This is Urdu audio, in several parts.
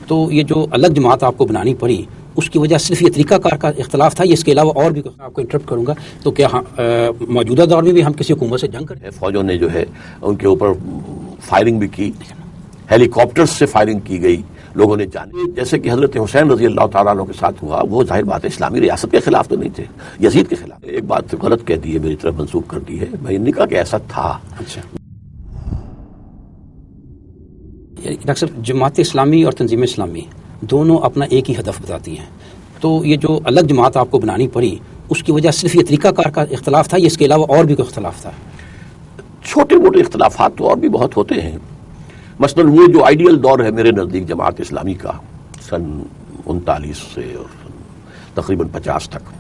تو یہ جو الگ جماعت آپ کو بنانی پڑی اس کی وجہ صرف یہ طریقہ کار کا اختلاف تھا، اس کے علاوہ اور بھی آپ کو انٹرپٹ کروں گا، تو کیا موجودہ دور میں بھی ہم کسی حکومت سے جنگ کریں؟ فوجوں نے جو ہے ان کے اوپر فائرنگ بھی کی، ہیلی کاپٹر سے فائرنگ کی گئی، لوگوں نے جانے، جیسے کہ حضرت حسین رضی اللہ تعالیٰ عنہ کے ساتھ ہوا، وہ ظاہر بات ہے اسلامی ریاست کے خلاف تو نہیں تھے، یزید کے خلاف۔ ایک بات غلط کہہ دی ہے، میری طرف منسوخ کر دی ہے، میں نے کہا کہ ایسا تھا۔ اچھا ڈاکٹر صاحب، جماعت اسلامی اور تنظیم اسلامی دونوں اپنا ایک ہی ہدف بتاتی ہیں، تو یہ جو الگ جماعت آپ کو بنانی پڑی اس کی وجہ صرف یہ طریقہ کار کا اختلاف تھا، اس کے علاوہ اور بھی کوئی اختلاف تھا؟ چھوٹے موٹے اختلافات تو اور بھی بہت ہوتے ہیں، مثلا وہ جو آئیڈیل دور ہے میرے نزدیک جماعت اسلامی کا سن 39 سے اور تقریباً 50 تک،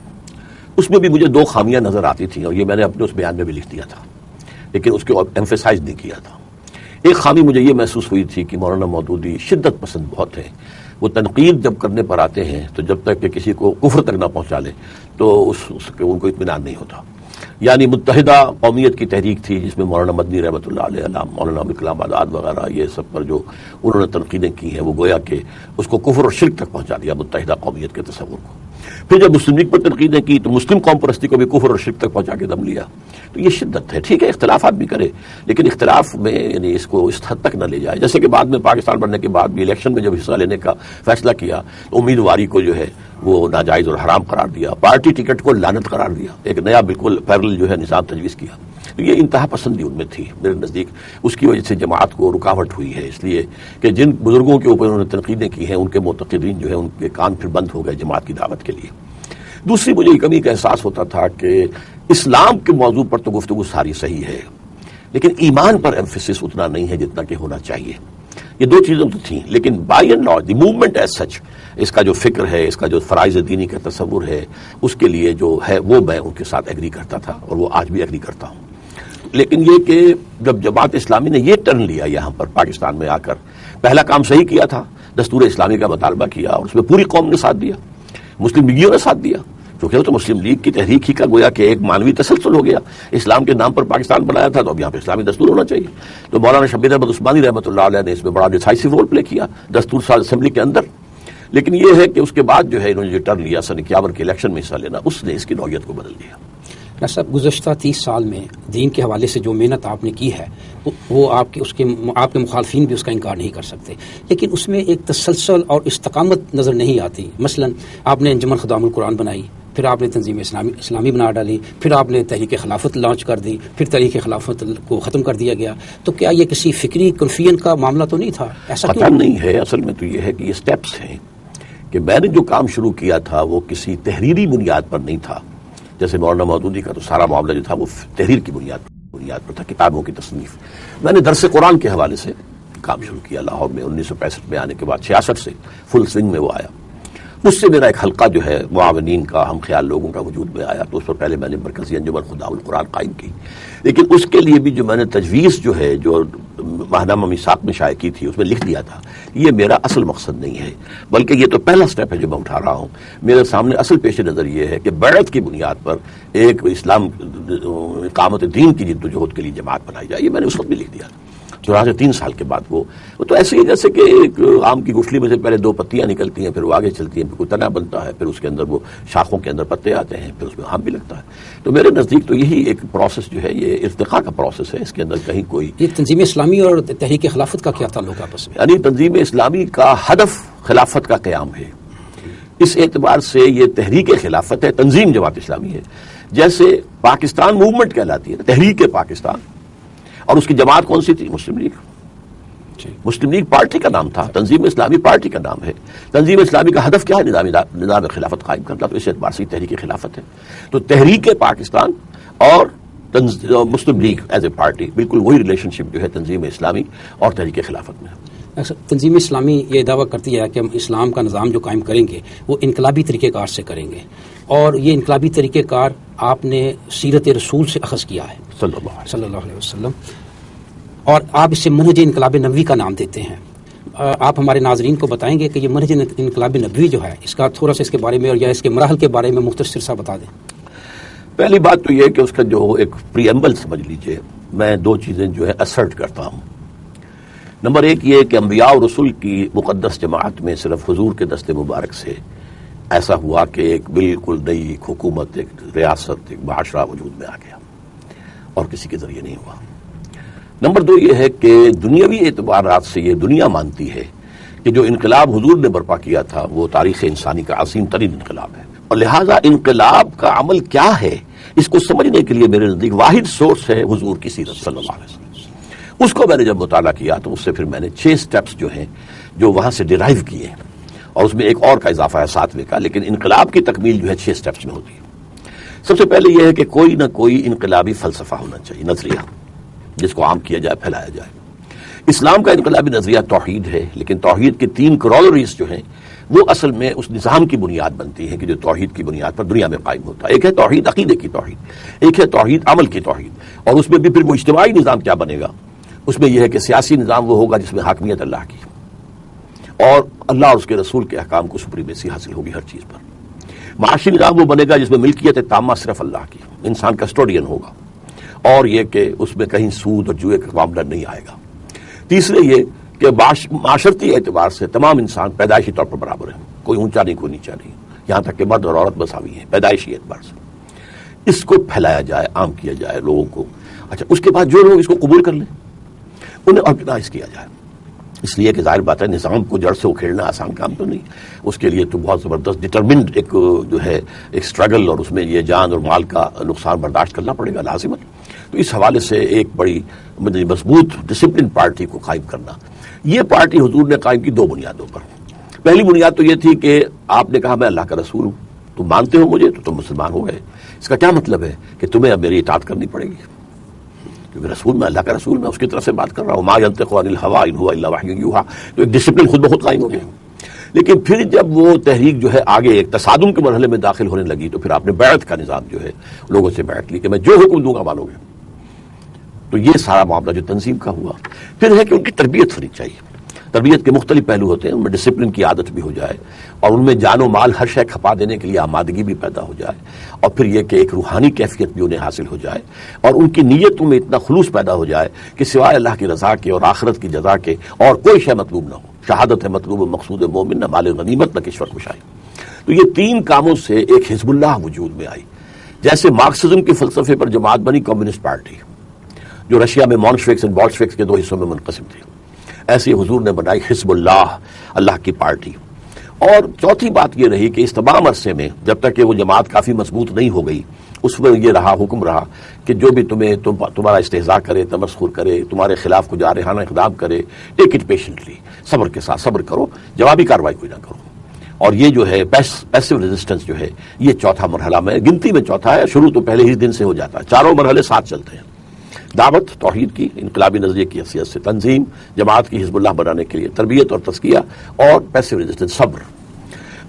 اس میں بھی مجھے دو خامیاں نظر آتی تھیں، اور یہ میں نے اپنے اس بیان میں بھی لکھ دیا تھا، لیکن اس کو ایمفیسائز نہیں کیا تھا۔ ایک خامی مجھے یہ محسوس ہوئی تھی کہ مولانا مودودی شدت پسند بہت ہیں، وہ تنقید جب کرنے پر آتے ہیں تو جب تک کہ کسی کو کفر تک نہ پہنچا لے تو ان کو اطمینان نہیں ہوتا۔ یعنی متحدہ قومیت کی تحریک تھی جس میں مولانا مدنی رحمۃ اللہ علیہ، مولانا ابوالکلام آزاد وغیرہ، یہ سب پر جو انہوں نے تنقیدیں کی ہیں، وہ گویا کہ اس کو کفر اور شرک تک پہنچا دیا، متحدہ قومیت کے تصور کو۔ پھر جب مسلم لیگ پر تنقیدیں کی تو مسلم قوم پرستی کو بھی کفر اور شرک تک پہنچا کے دم لیا۔ تو یہ شدت ہے، ٹھیک ہے اختلافات بھی کرے، لیکن اختلاف میں یعنی اس کو اس حد تک نہ لے جائے، جیسے کہ بعد میں پاکستان بننے کے بعد بھی الیکشن میں جب حصہ لینے کا فیصلہ کیا تو امیدواری کو جو ہے وہ ناجائز اور حرام قرار دیا، پارٹی ٹکٹ کو لعنت قرار دیا، ایک نیا بالکل پیرل جو ہے نظام تجویز کیا۔ تو یہ انتہا پسندی ان میں تھی میرے نزدیک، اس کی وجہ سے جماعت کو رکاوٹ ہوئی ہے، اس لیے کہ جن بزرگوں کے اوپر انہوں نے تنقیدیں کی ہیں ان کے معتقدین جو ہے ان کے کان پھر بند ہو گئے جماعت کی دعوت کے لیے۔ دوسری مجھے یہ کمی کا احساس ہوتا تھا کہ اسلام کے موضوع پر تو گفتگو ساری صحیح ہے، لیکن ایمان پر ایمفیسس اتنا نہیں ہے جتنا کہ ہونا چاہیے۔ یہ دو چیزیں تو تھیں، لیکن by and large the movement as such, اس کا جو فکر ہے، اس کا جو فرائض دینی کا تصور ہے، اس کے لیے جو ہے وہ میں ان کے ساتھ ایگری کرتا تھا اور وہ آج بھی ایگری کرتا ہوں۔ لیکن یہ کہ جب جماعت اسلامی نے یہ ٹرن لیا یہاں پر پاکستان میں آ کر، پہلا کام صحیح کیا تھا، دستور اسلامی کا مطالبہ کیا اور اس میں پوری قوم نے ساتھ دیا، مسلم لیگیوں نے ساتھ دیا، کیونکہ وہ تو مسلم لیگ کی تحریک ہی کا گویا کہ ایک مانوی تسلسل ہو گیا، اسلام کے نام پر پاکستان بنایا تھا تو اب یہاں پہ اسلامی دستور ہونا چاہیے۔ تو مولانا شبیر احمد عثمانی رحمۃ اللہ علیہ نے اس میں بڑا ڈیسائسو رول پلے کیا دستور ساز اسمبلی کے اندر۔ لیکن یہ ہے کہ اس کے بعد جو ہے انہوں نے جو ٹرن لیا سن 51 کے الیکشن میں حصہ لینا، اس نے اس کی نوعیت کو بدل دیا۔ ڈاکٹر صاحب، گزشتہ 30 سال میں دین کے حوالے سے جو محنت آپ نے کی ہے وہ آپ کے مخالفین بھی اس کا انکار نہیں کر سکتے، لیکن اس میں ایک تسلسل اور استقامت نظر نہیں آتی۔ مثلا آپ نے انجمن خدام القرآن بنائی، پھر آپ نے تنظیم اسلامی بنا ڈالی، پھر آپ نے تحریک خلافت لانچ کر دی، پھر تحریک خلافت کو ختم کر دیا گیا۔ تو کیا یہ کسی فکری کنفیژن کا معاملہ تو نہیں تھا؟ ایسا پتہ نہیں ہے، اصل میں تو یہ ہے کہ یہ سٹیپس ہیں کہ میں نے جو کام شروع کیا تھا وہ کسی تحریری بنیاد پر نہیں تھا، جیسے مولانا مودودی کا تو سارا معاملہ جو تھا وہ تحریر کی بنیاد پر تھا، کتابوں کی تصنیف۔ میں نے درس قرآن کے حوالے سے کام شروع کیا لاہور میں 1965 میں آنے کے بعد، 66 سے فل سوئنگ میں وہ آیا۔ اس سے میرا ایک حلقہ جو ہے معاونین کا، ہم خیال لوگوں کا وجود میں آیا، تو اس پر پہلے میں نے مرکزی انجمن خدام القرآن قائم کی، لیکن اس کے لیے بھی جو میں نے تجویز جو ہے جو ماہنامہ میثاق میں شائع کی تھی اس میں لکھ دیا تھا، یہ میرا اصل مقصد نہیں ہے، بلکہ یہ تو پہلا سٹیپ ہے جو میں اٹھا رہا ہوں۔ میرے سامنے اصل پیش نظر یہ ہے کہ بیعت کی بنیاد پر ایک اسلام اقامت دین کی جدوجہد کے لیے جماعت بنائی جائے، یہ میں نے اس وقت بھی لکھ دیا تھا۔ چنانچہ 3 سال کے بعد وہ تو ایسے ہی جیسے کہ ایک آم کی گٹھلی میں سے پہلے 2 پتیاں نکلتی ہیں، پھر وہ آگے چلتی ہیں، پھر کوئی تنا بنتا ہے، پھر اس کے اندر وہ شاخوں کے اندر پتے آتے ہیں، پھر اس میں آم بھی لگتا ہے۔ تو میرے نزدیک تو یہی ایک پروسیس جو ہے یہ ارتقاء کا پروسیس ہے، اس کے اندر کہیں کوئی یہ تنظیم اسلامی اور تحریک خلافت کا کیا تعلق آپس میں؟ یعنی تنظیم اسلامی کا ہدف خلافت کا قیام ہے، اس اعتبار سے یہ تحریک خلافت ہے، تنظیم جماعت اسلامی ہے، جیسے پاکستان موومنٹ کہلاتی ہے، تحریک پاکستان، اور اس کی جماعت کون سی تھی؟ مسلم لیگ۔ مسلم لیگ پارٹی کا نام تھا، تنظیم اسلامی پارٹی کا نام ہے۔ تنظیم اسلامی کا ہدف کیا ہے؟ نظام خلافت قائم کرنا، تو اس اعتبار سے تحریک خلافت ہے۔ تو تحریک پاکستان اور مسلم لیگ ایز اے پارٹی بالکل وہی ریلیشن شپ جو ہے تنظیم اسلامی اور تحریک خلافت میں۔ تنظیم اسلامی یہ دعویٰ کرتی ہے کہ ہم اسلام کا نظام جو قائم کریں گے وہ انقلابی طریقہ کار سے کریں گے، اور یہ انقلابی طریقہ کار آپ نے سیرت رسول سے اخذ کیا ہے صلی اللہ علیہ وسلم، اور آپ اسے منہج انقلاب نبوی کا نام دیتے ہیں۔ آپ ہمارے ناظرین کو بتائیں گے کہ یہ منہج انقلاب نبوی جو ہے اس کا تھوڑا سا اس کے بارے میں اور یا اس کے مراحل کے بارے میں مختصر سا بتا دیں۔ پہلی بات تو یہ کہ اس کا جو ایک پری ایمبل سمجھ لیجئے، میں 2 چیزیں جو ہے اسرٹ کرتا ہوں۔ نمبر ایک یہ کہ انبیاء اور رسول کی مقدس جماعت میں صرف حضور کے دست مبارک سے ایسا ہوا کہ ایک بالکل نئی ایک حکومت، ایک ریاست، ایک معاشرہ وجود میں آ گیا، اور کسی کے ذریعے نہیں ہوا۔ نمبر دو یہ ہے کہ دنیاوی اعتبارات سے یہ دنیا مانتی ہے کہ جو انقلاب حضور نے برپا کیا تھا وہ تاریخ انسانی کا عظیم ترین انقلاب ہے، اور لہٰذا انقلاب کا عمل کیا ہے اس کو سمجھنے کے لیے میرے نزدیک واحد سورس ہے حضور کی سیرت صلی اللہ علیہ وسلم۔ اس کو میں نے جب مطالعہ کیا تو اس سے پھر میں نے 6 سٹیپس جو ہیں جو وہاں سے ڈیرائیو کیے ہیں، اور اس میں ایک اور کا اضافہ ہے 7ویں کا، لیکن انقلاب کی تکمیل جو ہے 6 سٹیپس میں ہوتی ہے۔ سب سے پہلے یہ ہے کہ کوئی نہ کوئی انقلابی فلسفہ ہونا چاہیے، نظریہ جس کو عام کیا جائے، پھیلایا جائے۔ اسلام کا انقلابی نظریہ توحید ہے، لیکن توحید کے 3 کورولریز جو ہیں وہ اصل میں اس نظام کی بنیاد بنتی ہیں کہ جو توحید کی بنیاد پر دنیا میں قائم ہوتا ہے۔ ایک ہے توحید عقیدے کی توحید، ایک ہے توحید عمل کی توحید، اور اس میں بھی پھر وہ اجتماعی نظام کیا بنے گا، اس میں یہ ہے کہ سیاسی نظام وہ ہوگا جس میں حاکمیت اللہ کی، اور اللہ اور اس کے رسول کے احکام کو سپریمیسی حاصل ہوگی ہر چیز پر۔ معاشی نظام وہ بنے گا جس میں ملکیت تامہ صرف اللہ کی، انسان کسٹوڈین ہوگا، اور یہ کہ اس میں کہیں سود اور جوئے کا معاملہ نہیں آئے گا۔ تیسرے یہ کہ معاشرتی اعتبار سے تمام انسان پیدائشی طور پر برابر ہیں، کوئی اونچا نہیں کوئی نیچا نہیں، یہاں تک کہ مرد اور عورت مساوی ہیں پیدائشی اعتبار سے۔ اس کو پھیلایا جائے، عام کیا جائے لوگوں کو۔ اچھا، اس کے بعد جو لوگ اس کو قبول کر لیں انہیں آرگنائز کیا جائے، اس لیے کہ ظاہر بات ہے نظام کو جڑ سے اکھیڑنا آسان کام تو نہیں، اس کے لیے تو بہت زبردست ڈٹرمنڈ ایک جو ہے ایک سٹرگل، اور اس میں یہ جان اور مال کا نقصان برداشت کرنا پڑے گا لازمت۔ تو اس حوالے سے ایک بڑی مضبوط ڈسپلن پارٹی کو قائم کرنا، یہ پارٹی حضور نے قائم کی 2 بنیادوں پر۔ پہلی بنیاد تو یہ تھی کہ آپ نے کہا میں اللہ کا رسول ہوں، تم مانتے ہو مجھے تو تم مسلمان ہو گئے۔ اس کا کیا مطلب ہے کہ تمہیں اب میری اطاعت کرنی پڑے گی، کیونکہ رسول میں اللہ کا رسول، میں اس کی طرف سے بات کر رہا ہوں، ما ینطق عن الہوی ان ہوا الا وحی یوحی۔ تو ایک ڈسپلن خود بخود قائم ہو گیا۔ لیکن پھر جب وہ تحریک جو ہے آگے ایک تصادم کے مرحلے میں داخل ہونے لگی تو پھر آپ نے بیعت کا نظام جو ہے لوگوں سے بیعت لی کہ میں جو حکم دوں گا مانو گے۔ تو یہ سارا معاملہ جو تنظیم کا ہوا۔ پھر ہے کہ ان کی تربیت ہونی چاہیے۔ تربیت کے مختلف پہلو ہوتے ہیں، ان میں ڈسپلن کی عادت بھی ہو جائے، اور ان میں جان و مال ہر شے کھپا دینے کے لیے آمادگی بھی پیدا ہو جائے، اور پھر یہ کہ ایک روحانی کیفیت بھی انہیں حاصل ہو جائے، اور ان کی نیتوں میں اتنا خلوص پیدا ہو جائے کہ سوائے اللہ کی رضا کے اور آخرت کی جزا کے اور کوئی شے مطلوب نہ ہو۔ شہادت ہے مطلوب مقصود مومن، نہ مال غنیمت نہ کشور کشائی۔ تو یہ 3 کاموں سے ایک حزب اللہ وجود میں آئی۔ جیسے مارکسزم کے فلسفے پر جماعت بنی کمیونسٹ پارٹی، جو رشیا میں مونشوکس اور بولشوکس کے 2 حصوں میں منقسم تھی، ایسے حضور نے بنائی حزب اللہ، اللہ کی پارٹی۔ اور چوتھی بات یہ رہی کہ اس تمام عرصے میں جب تک کہ وہ جماعت کافی مضبوط نہیں ہو گئی، اس میں یہ رہا، حکم رہا کہ جو بھی تمہارا استہزاء کرے، تمسخر کرے، تمہارے خلاف کو جارحانہ اقدام کرے، ٹیک اٹ پیشنٹلی، صبر کے ساتھ صبر کرو، جوابی کارروائی کوئی نہ کرو۔ اور یہ جو ہے پیسو ریزسٹنس جو ہے یہ چوتھا مرحلہ میں گنتی میں چوتھا ہے، شروع تو پہلے ہی دن سے ہو جاتا ہے، 4 مرحلے ساتھ چلتے ہیں۔ دعوت توحید کی انقلابی نظریے کی حیثیت سے، تنظیم جماعت کی حزب اللہ بنانے کے لیے، تربیت اور تزکیہ، اور پیسو ریزسٹنس صبر۔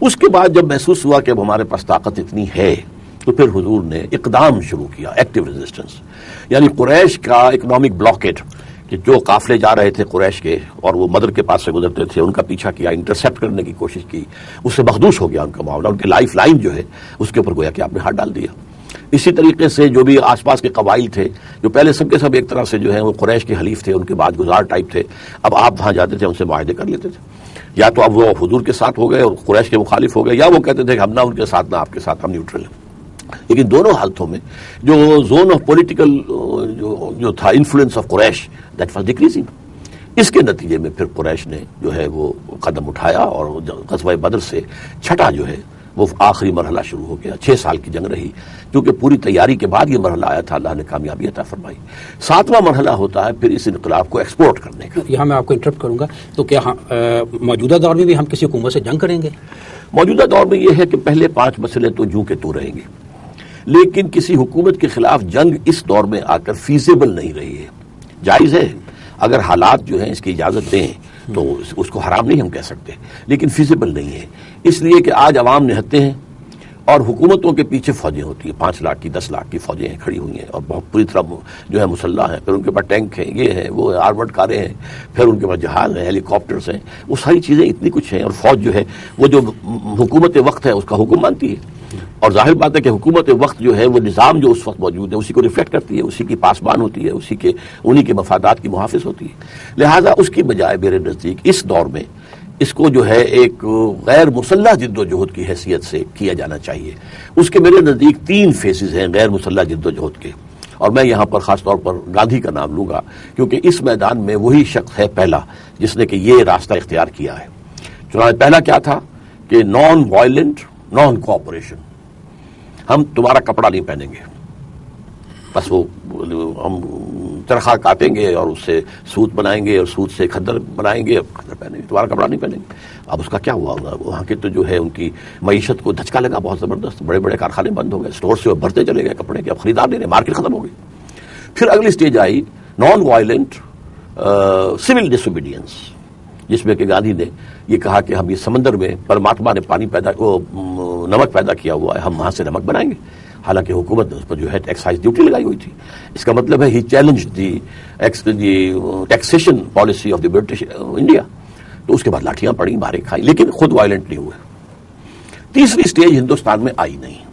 اس کے بعد جب محسوس ہوا کہ اب ہمارے پاس طاقت اتنی ہے تو پھر حضور نے اقدام شروع کیا، ایکٹیو ریزسٹنس، یعنی قریش کا اکنامک بلاکیٹ، کہ جو قافلے جا رہے تھے قریش کے اور وہ مدر کے پاس سے گزرتے تھے، ان کا پیچھا کیا، انٹرسپٹ کرنے کی کوشش کی، اس سے مخدوش ہو گیا ان کا معاملہ، ان کی لائف لائن جو ہے اس کے اوپر گویا کہ آپ نے ہاتھ ڈال دیا۔ اسی طریقے سے جو بھی آس پاس کے قبائل تھے جو پہلے سب کے سب ایک طرح سے جو ہیں وہ قریش کے حلیف تھے، ان کے بعد گزار ٹائپ تھے، اب آپ وہاں جاتے تھے ان سے معاہدے کر لیتے تھے، یا تو اب وہ حضور کے ساتھ ہو گئے اور قریش کے مخالف ہو گئے، یا وہ کہتے تھے کہ ہم نہ ان کے ساتھ نہ آپ کے ساتھ، ہم نیوٹرل ہیں۔ لیکن دونوں حالتوں میں جو زون آف پولیٹیکل جو تھا influence of Quraysh that was decreasing. اس کے نتیجے میں پھر قریش نے جو ہے وہ قدم اٹھایا، اور غزوہ بدر سے چھٹا جو ہے وہ آخری مرحلہ شروع ہو گیا۔ 6 سال کی جنگ رہی، کیونکہ پوری تیاری کے بعد یہ مرحلہ آیا تھا، اللہ نے کامیابی عطا فرمائی۔ 7واں مرحلہ ہوتا ہے پھر اس انقلاب کو ایکسپورٹ کرنے کا۔ یہاں میں آپ کو انٹرپٹ کروں گا، تو کیا موجودہ دور میں بھی ہم کسی حکومت سے جنگ کریں گے؟ موجودہ دور میں یہ ہے کہ پہلے 5 مسئلے تو جوں کے تو رہیں گے، لیکن کسی حکومت کے خلاف جنگ اس دور میں آ کر فیزیبل نہیں رہی ہے۔ جائز ہے اگر حالات جو ہیں اس کی اجازت دیں تو اس کو حرام نہیں ہم کہہ سکتے، لیکن فیزیبل نہیں ہے، اس لیے کہ آج عوام نہتے ہیں اور حکومتوں کے پیچھے فوجیں ہوتی ہیں، 5 لاکھ کی 10 لاکھ کی فوجیں کھڑی ہوئی ہیں اور بہت پوری طرح جو ہے مسلح ہیں، پھر ان کے پاس ٹینک ہیں، یہ ہیں، وہ آرمڈ کاریں ہیں، پھر ان کے پاس جہاز ہیں، ہیلی کاپٹرز ہیں، وہ ساری چیزیں اتنی کچھ ہیں، اور فوج جو ہے وہ جو حکومت وقت ہے اس کا حکم مانتی ہے، اور ظاہر بات ہے کہ حکومت وقت جو ہے وہ نظام جو اس وقت موجود ہے اسی کو ریفلیکٹ کرتی ہے، اسی کی پاسبان ہوتی ہے، انہی کے مفادات کی محافظ ہوتی ہے۔ لہٰذا اس کی بجائے میرے نزدیک اس دور میں اس کو جو ہے ایک غیر مسلح جد و جہد کی حیثیت سے کیا جانا چاہیے۔ اس کے میرے نزدیک 3 فیسز ہیں غیر مسلح جد و جہد کے، اور میں یہاں پر خاص طور پر گاندھی کا نام لوں گا، کیونکہ اس میدان میں وہی شخص ہے پہلا جس نے کہ یہ راستہ اختیار کیا ہے۔ چنانچہ پہلا کیا تھا کہ نان وائلنٹ نان کوآپریشن، ہم تمہارا کپڑا نہیں پہنیں گے، بس وہ ہم چرخہ کاٹیں گے اور اس سے سوت بنائیں گے اور سوت سے کھدر بنائیں گے اور کھدر پہنیں گے، تمہارا کپڑا نہیں پہنیں گے۔ اب اس کا کیا ہوا ہوگا؟ وہاں کے تو جو ہے ان کی معیشت کو دھچکا لگا بہت زبردست، بڑے بڑے کارخانے بند ہو گئے، اسٹور سے وہ بھرتے چلے گئے کپڑے کے، اب خریدار نہیں رہے، مارکیٹ ختم ہو گئی۔ پھر اگلی سٹیج آئی نان وائلنٹ سول ڈس اوبیڈینس، جس میں کہ گاندھی نے یہ کہا کہ ہم یہ سمندر میں پرماتما نے پانی پیدا نمک پیدا کیا ہوا ہے، ہم وہاں سے نمک بنائیں گے، حالانکہ حکومت نے اس پر جو ہے ایکسائز ڈیوٹی لگائی ہوئی تھی۔ اس کا مطلب ہے ہی challenge the taxation policy of the British India. تو اس کے بعد لاٹھیاں پڑی، مارے کھائی، لیکن خود وائلنٹ نہیں ہوئے۔ تیسری سٹیج ہندوستان میں آئی نہیں،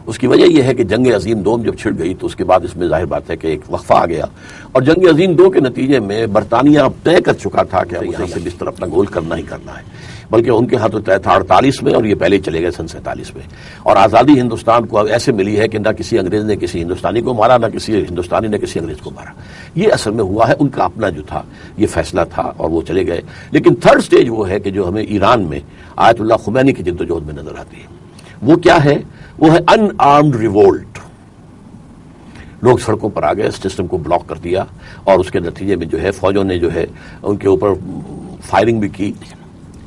اس کی وجہ یہ ہے کہ جنگ عظیم دوم جب چھڑ گئی تو اس کے بعد اس میں ظاہر بات ہے کہ ایک وقفہ آ گیا، اور جنگ عظیم دو کے نتیجے میں برطانیہ طے کر چکا تھا کہ یہاں سے بستر اپنا گول کرنا ہی کرنا ہے، بلکہ ان کے ہاتھوں طے تھا 48 میں، اور یہ پہلے ہی چلے گئے سن 47 میں۔ اور آزادی ہندوستان کو اب ایسے ملی ہے کہ نہ کسی انگریز نے کسی ہندوستانی کو مارا، نہ کسی ہندوستانی نے کسی انگریز کو مارا۔ یہ اصل میں ہوا ہے، ان کا اپنا جو تھا یہ فیصلہ تھا اور وہ چلے گئے۔ لیکن تھرڈ سٹیج وہ ہے کہ جو ہمیں ایران میں آیت اللہ خمینی کی جدوجہد میں نظر آتی ہے، وہ کیا ہے؟ وہ ہے ان آرمڈ ریوولٹ۔ لوگ سڑکوں پر آ گئے، سسٹم کو بلاک کر دیا، اور اس کے نتیجے میں جو ہے فوجوں نے جو ہے ان کے اوپر فائرنگ بھی کی،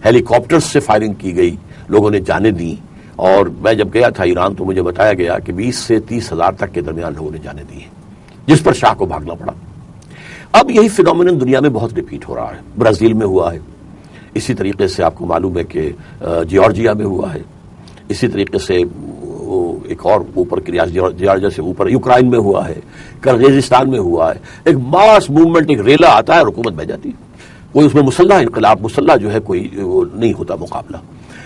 ہیلی کاپٹرز سے فائرنگ کی گئی، لوگوں نے جانیں دیں۔ اور میں جب گیا تھا ایران تو مجھے بتایا گیا کہ 20 سے 30 ہزار تک کے درمیان لوگوں نے جانیں دی، جس پر شاہ کو بھاگنا پڑا۔ اب یہی فینومینن دنیا میں بہت ریپیٹ ہو رہا ہے، برازیل میں ہوا ہے، اسی طریقے سے آپ کو معلوم ہے کہ جارجیا میں ہوا ہے، اسی طریقے سے وہ ایک اور اوپر کی ریاست جارجیا سے اوپر یوکرائن میں ہوا ہے، کرغیزستان میں ہوا ہے۔ ایک ماس موومنٹ، ایک ریلا آتا ہے اور حکومت بہ جاتی ہے، کوئی اس میں مسلح انقلاب، مسلح جو ہے کوئی وہ نہیں ہوتا مقابلہ۔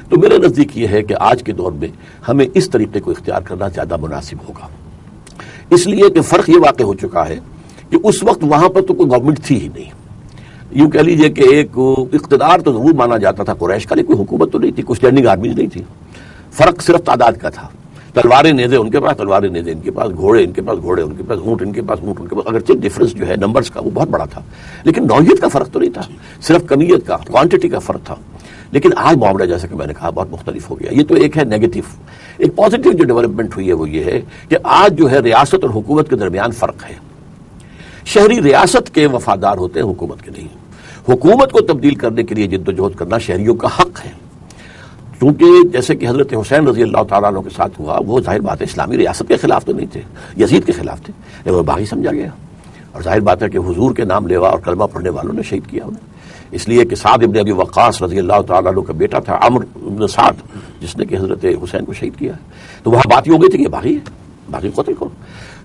تو میرے نزدیک یہ ہے کہ آج کے دور میں ہمیں اس طریقے کو اختیار کرنا زیادہ مناسب ہوگا، اس لیے کہ فرق یہ واقع ہو چکا ہے کہ اس وقت وہاں پر تو کوئی گورنمنٹ تھی ہی نہیں، یوں کہہ لیجئے کہ ایک اقتدار تو ضرور مانا جاتا تھا قریش کا، لیکن کوئی حکومت تو نہیں تھی، کوئی اسٹینڈنگ آرمیز نہیں تھی۔ فرق صرف تعداد کا تھا، تلواریں نیزے ان کے پاس، تلواریں نیزے ان کے پاس، گھوڑے ان کے پاس، گھوڑے ان کے پاس، اونٹ ان کے پاس، اونٹ ان کے پاس۔ اگرچہ ڈفرنس جو ہے نمبرز کا وہ بہت بڑا تھا، لیکن نوعیت کا فرق تو نہیں تھا، صرف کمیت کا، کوانٹٹی کا فرق تھا۔ لیکن آج معاملہ جیسا کہ میں نے کہا بہت مختلف ہو گیا۔ یہ تو ایک ہے نیگیٹو۔ ایک پازیٹو جو ڈیولپمنٹ ہوئی ہے وہ یہ ہے کہ آج جو ہے ریاست اور حکومت کے درمیان فرق ہے۔ شہری ریاست کے وفادار ہوتے ہیں، حکومت کے نہیں۔ حکومت کو تبدیل کرنے کے لیے جدوجہد کرنا شہریوں کا حق ہے، کیونکہ جیسے کہ حضرت حسین رضی اللہ تعالیٰ عنہ کے ساتھ ہوا، وہ ظاہر بات ہے اسلامی ریاست کے خلاف تو نہیں تھے، یزید کے خلاف تھے، لیکن وہ باغی سمجھا گیا، اور ظاہر بات ہے کہ حضور کے نام لیوا اور کلمہ پڑھنے والوں نے شہید کیا انہیں، اس لیے کہ سعد ابن ابی وقاص رضی اللہ تعالیٰ عنہ کا بیٹا تھا عمرو بن سعد، جس نے کہ حضرت حسین کو شہید کیا ہے۔ تو وہاں بات یہ ہو گئی تھی کہ باغی ہے، باغی قتل کرو۔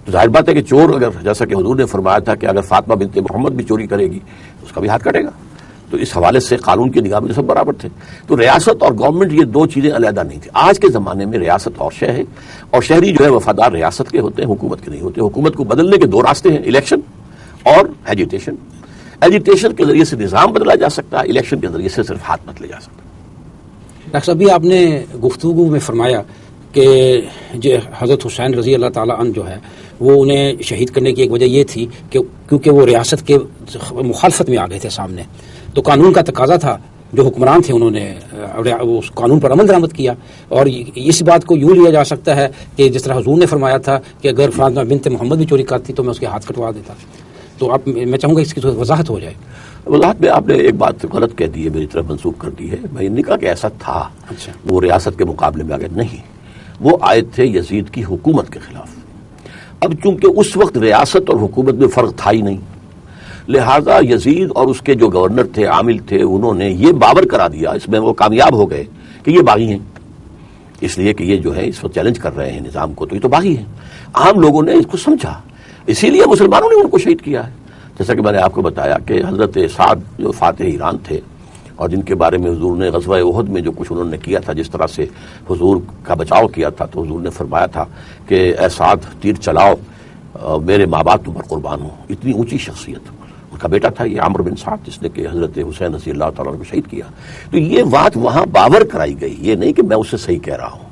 تو ظاہر بات ہے کہ چور اگر، جیسا کہ حضور نے فرمایا تھا کہ اگر فاطمہ بنت محمد بھی چوری کرے گی اس کا بھی ہاتھ کٹے گا، تو اس حوالے سے قانون کی نگاہ میں سب برابر تھے۔ تو ریاست اور گورنمنٹ یہ دو چیزیں علیحدہ نہیں تھیں۔ آج کے زمانے میں ریاست اور شہر ہے، اور شہری جو ہے وفادار ریاست کے ہوتے ہیں، حکومت کے نہیں ہوتے۔ حکومت کو بدلنے کے دو راستے ہیں، الیکشن اور ایجیٹیشن۔ ایجیٹیشن کے ذریعے سے نظام بدلا جا سکتا ہے، الیکشن کے ذریعے سے صرف ہاتھ مت لے جا سکتا۔ ڈاکٹر صاحب ابھی آپ نے گفتگو میں فرمایا کہ جو حضرت حسین رضی اللہ تعالیٰ عنہ جو ہے وہ انہیں شہید کرنے کی ایک وجہ یہ تھی کہ کیونکہ وہ ریاست کے مخالفت میں آ گئے تھے سامنے، تو قانون کا تقاضا تھا، جو حکمران تھے انہوں نے اس قانون پر عمل درآمد کیا۔ اور اس بات کو یوں لیا جا سکتا ہے کہ جس طرح حضور نے فرمایا تھا کہ اگر فاطمہ بنت محمد بھی چوری کرتی تو میں اس کے ہاتھ کٹوا دیتا۔ تو آپ، میں چاہوں گا اس کی وضاحت ہو جائے۔ وضاحت میں آپ نے ایک بات غلط کہہ دی ہے، میری طرف منسوخ کر دی ہے۔ میں نے کہا کہ ایسا تھا، اچھا، وہ ریاست کے مقابلے میں آگے نہیں، وہ آئے تھے یزید کی حکومت کے خلاف۔ اب چونکہ اس وقت ریاست اور حکومت میں فرق تھا ہی نہیں، لہذا یزید اور اس کے جو گورنر تھے، عامل تھے، انہوں نے یہ باور کرا دیا، اس میں وہ کامیاب ہو گئے کہ یہ باغی ہیں، اس لیے کہ یہ جو ہے اس وقت چیلنج کر رہے ہیں نظام کو، تو یہ تو باغی ہے. عام لوگوں نے اس کو سمجھا، اسی لیے مسلمانوں نے ان کو شہید کیا ہے. جیسا کہ میں نے آپ کو بتایا کہ حضرت سعد جو فاتح ایران تھے اور جن کے بارے میں حضور نے غزوہ احد میں جو کچھ انہوں نے کیا تھا، جس طرح سے حضور کا بچاؤ کیا تھا، تو حضور نے فرمایا تھا کہ اے سعد تیر چلاؤ، میرے ماں باپ تم پر قربان ہوں. اتنی اونچی شخصیت. ان کا بیٹا تھا یہ عمرو بن سعد، جس نے کہ حضرت حسین رضی اللہ تعالیٰ عنہ کو شہید کیا. تو یہ بات وہاں باور کرائی گئی، یہ نہیں کہ میں اس سے صحیح کہہ رہا ہوں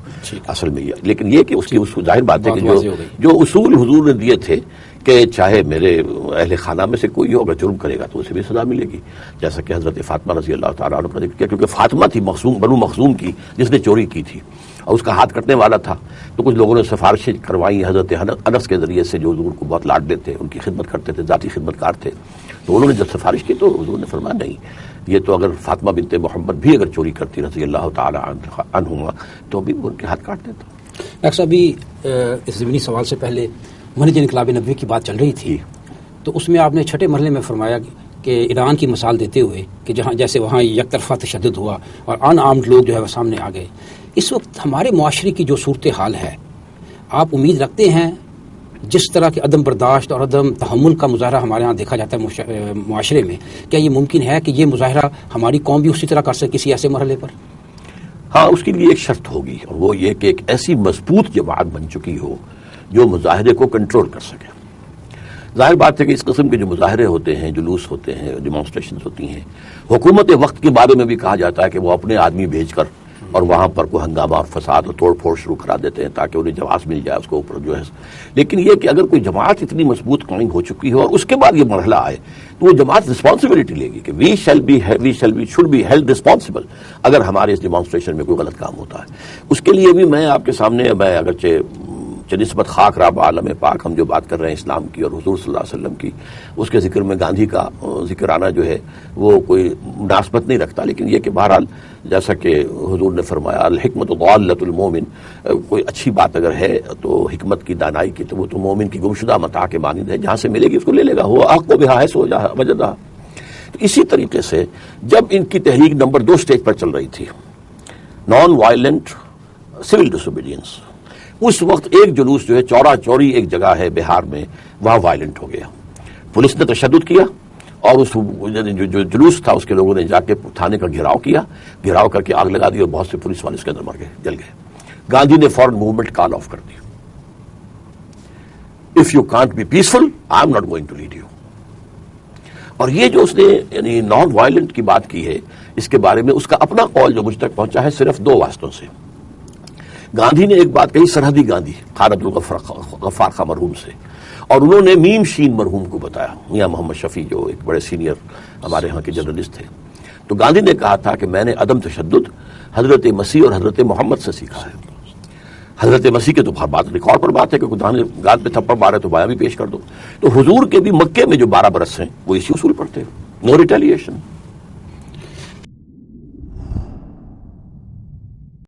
اصل میں یہ، لیکن یہ کہ اس کی ظاہر بات ہے کہ جو اصول حضور نے دیے تھے کہ چاہے میرے اہل خانہ میں سے کوئی ہو، اگر جرم کرے گا تو اسے بھی سزا ملے گی. جیسا کہ حضرت فاطمہ رضی اللہ تعالیٰ عنہ کا ذکر کیا، کیونکہ فاطمہ تھی بنو مخزوم کی جس نے چوری کی تھی اور اس کا ہاتھ کٹنے والا تھا. تو کچھ لوگوں نے سفارشیں کروائی حضرت انس کے ذریعے سے، جو حضور کو بہت لاڈتے تھے، ان کی خدمت کرتے تھے، ذاتی خدمت کار تھے. تو انہوں نے جب سفارش کی تو حضور نے فرمایا نہیں، یہ تو اگر فاطمہ بنت محمد بھی اگر چوری کرتی رضی اللہ تعالیٰ عنہما تو بھی ان کے ہاتھ کاٹ دیتا. ڈاکٹر صاحب، اس ضمنی سوال سے پہلے منہج انقلاب نبوی کی بات چل رہی تھی، تو اس میں آپ نے چھٹے مرحلے میں فرمایا کہ ایران کی مثال دیتے ہوئے کہ جہاں جیسے وہاں یک طرفہ تشدد ہوا اور ان آرمڈ لوگ جو ہے وہ سامنے آ گئے. اس وقت ہمارے معاشرے کی جو صورتحال ہے، آپ امید رکھتے ہیں جس طرح کے عدم برداشت اور عدم تحمل کا مظاہرہ ہمارے ہاں دیکھا جاتا ہے معاشرے میں، کیا یہ ممکن ہے کہ یہ مظاہرہ ہماری قوم بھی اسی طرح کر سکے کسی ایسے مرحلے پر؟ ہاں، اس کے لیے ایک شرط ہوگی، اور وہ یہ کہ ایک ایسی مضبوط جماعت بن چکی ہو جو مظاہرے کو کنٹرول کر سکے. ظاہر بات ہے کہ اس قسم کے جو مظاہرے ہوتے ہیں، جلوس ہوتے ہیں، ڈیمانسٹریشنز ہوتی ہیں، حکومت وقت کے بارے میں بھی کہا جاتا ہے کہ وہ اپنے آدمی بھیج کر اور وہاں پر کوئی ہنگامہ اور فساد اور توڑ پھوڑ شروع کرا دیتے ہیں تاکہ انہیں جواز مل جائے اس کو اوپر جو ہے. لیکن یہ کہ اگر کوئی جماعت اتنی مضبوط قائم ہو چکی ہو اور اس کے بعد یہ مرحلہ آئے تو وہ جماعت رسپانسبلٹی لے گی کہ we should be held responsible اگر ہمارے اس ڈیمانسٹریشن میں کوئی غلط کام ہوتا ہے. اس کے لیے بھی میں آپ کے سامنے، میں اگرچہ نسبت خاک راب عالم پاک ہم جو بات کر رہے ہیں اسلام کی اور حضور صلی اللہ علیہ وسلم کی، اس کے ذکر میں گاندھی کا ذکر آنا جو ہے وہ کوئی مناسبت نہیں رکھتا. لیکن یہ کہ بہرحال جیسا کہ حضور نے فرمایا الحکمت ضالۃ المومن، کوئی اچھی بات اگر ہے تو حکمت کی، دانائی کی، تو وہ تو مومن کی گمشدہ متاع کے مانند ہے، جہاں سے ملے گی اس کو لے لے گا. وہ حق و بہا ہے سو وجدہ. تو اسی طریقے سے جب ان کی تحریک نمبر 2 سٹیج پر چل رہی تھی، نان وائلنٹ سول ڈسوبیڈینس، اس وقت ایک جلوس جو ہے چورا چوری ایک جگہ ہے بہار میں، وہاں وائلنٹ ہو گیا. پولیس نے تشدد کیا اور اس جو جلوس تھا اس کے لوگوں نے جا کے تھانے کا گھیراؤ کر کے آگ لگا دی اور بہت سے پولیس والے اس کے اندر مر گئے، جل گئے. گاندھی نے فوراً موومنٹ کال آف کر دی. If you can't be peaceful I am not going to lead you. اور یہ جو اس نے یعنی نان وائلنٹ کی بات کی ہے، اس کے بارے میں اس کا اپنا قول جو مجھ تک پہنچا ہے صرف 2 واسطوں سے. گاندھی نے ایک بات کہی سرحدی گاندھی خان عبد الغفار خان مرحوم سے، اور انہوں نے میم شین مرحوم کو بتایا، میاں محمد شفیع جو ایک بڑے سینئر ہمارے ہاں کے جرنلسٹ تھے. تو گاندھی نے کہا تھا کہ میں نے عدم تشدد حضرت مسیح اور حضرت محمد سے سیکھا ہے. حضرت مسیح کے تو ہر بات ریکارڈ پر بات ہے کہ دانے گاد پہ تھپڑ مارے تو بایاں بھی پیش کر دو. تو حضور کے بھی مکے میں جو 12 برس ہیں وہ اسی اصول پر تھے، نو ریٹیلیشن.